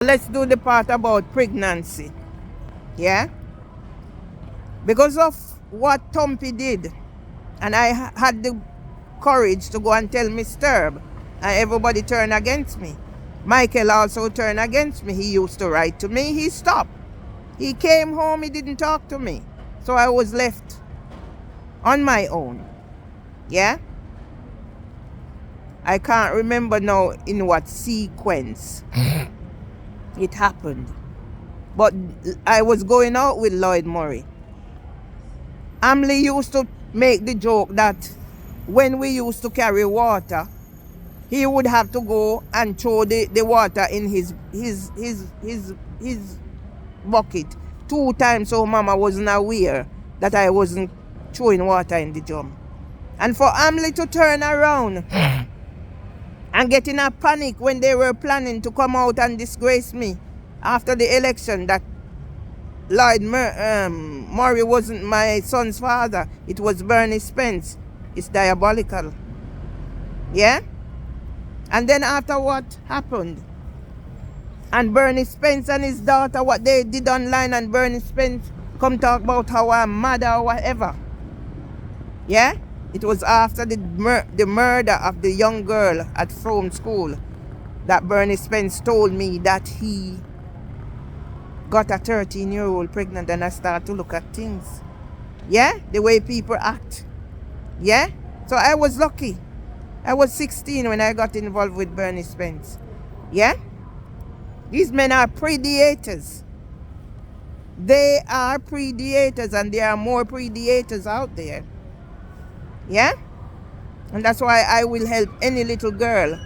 Let's do the part about pregnancy. Yeah? Because of what Tumpy did, and I had the courage to go and tell Miss Turb, and everybody turned against me. Michael also turned against me. He used to write to me. He stopped. He came home. He didn't talk to me. So I was left on my own. Yeah? I can't remember now in what sequence it happened. But I was going out with Lloyd Murray. Amley used to make the joke that when we used to carry water, he would have to go and throw the water in his bucket 2 times, so Mama wasn't aware that I wasn't throwing water in the drum. And for Amley to turn around and get in a panic when they were planning to come out and disgrace me after the election, that Lloyd Murray wasn't my son's father, it was Bernie Spence. It's diabolical. Yeah? And then after what happened, and Bernie Spence and his daughter, what they did online, and Bernie Spence come talk about how I'm mad or whatever. Yeah? It was after the murder of the young girl at Frome School that Bernie Spence told me that he got a 13-year-old pregnant, and I start to look at things. Yeah? The way people act. Yeah? So I was lucky. I was 16 when I got involved with Bernie Spence. Yeah? These men are predators. They are predators, and there are more predators out there. Yeah? And that's why I will help any little girl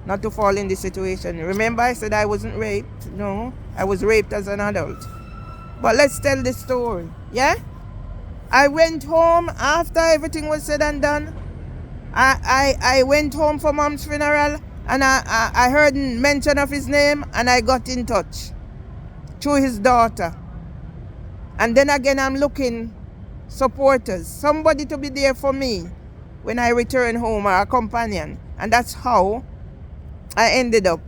not to fall in this situation. Remember I said I wasn't raped? No, I was raped as an adult. But let's tell the story. Yeah? I went home after everything was said and done. I went home for Mom's funeral, and I heard mention of his name, and I got in touch through his daughter. And then again, I'm looking supporters, somebody to be there for me when I return home, or a companion. And that's how I ended up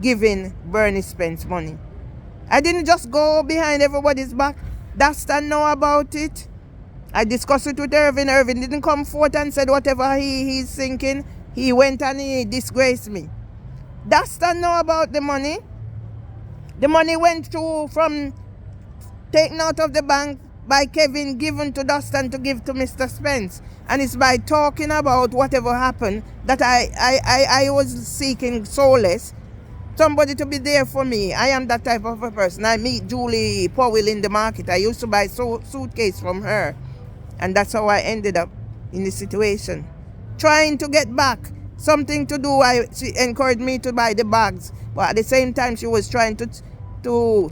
giving Bernie Spence money. I didn't just go behind everybody's back. Dastan know about it. I discussed it with Irvin. Irvin didn't come forth and said whatever he's thinking. He went and he disgraced me. Dastan know about the money. The money went through from taken out of the bank by Kevin, given to Dastan to give to Mr. Spence. And it's by talking about whatever happened that I was seeking solace. Somebody to be there for me. I am that type of a person. I meet Julie Powell in the market. I used to buy suitcase from her. And that's how I ended up in this situation. Trying to get back something to do. She encouraged me to buy the bags. But at the same time, she was trying to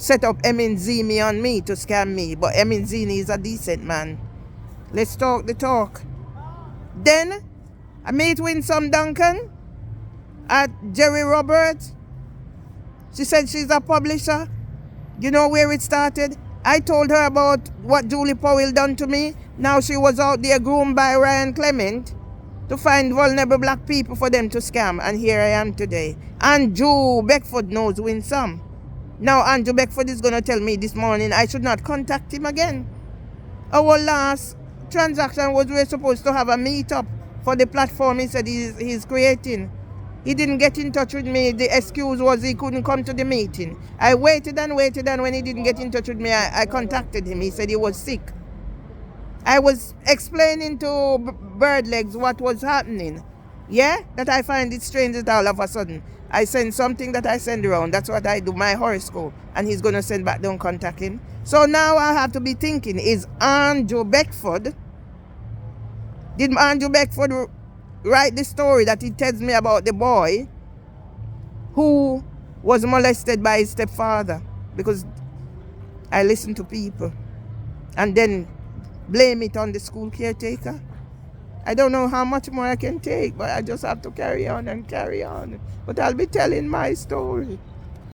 set up Emin Zini on me to scam me. But Emin Zini is a decent man. Let's talk the talk. Then I meet with some Duncan at Jerry Roberts. She said she's a publisher. You know where it started? I told her about what Julie Powell done to me. Now she was out there groomed by Ryan Clement to find vulnerable black people for them to scam. And here I am today. Andrew Beckford knows win some. Now Andrew Beckford is going to tell me this morning I should not contact him again. Our last transaction was we were supposed to have a meetup for the platform he said he's creating. He didn't get in touch with me. The excuse was he couldn't come to the meeting. I waited and waited, and when he didn't get in touch with me, I contacted him. He said he was sick. I was explaining to Birdlegs what was happening. Yeah? That I find it strange that all of a sudden I send something that I send around. That's what I do, my horoscope. And he's going to send back, don't contact him. So now I have to be thinking, is Andrew Beckford, did Andrew Beckford write the story that he tells me about the boy who was molested by his stepfather? Because I listen to people and then blame it on the school caretaker. I don't know how much more I can take, but I just have to carry on and carry on. But I'll be telling my story.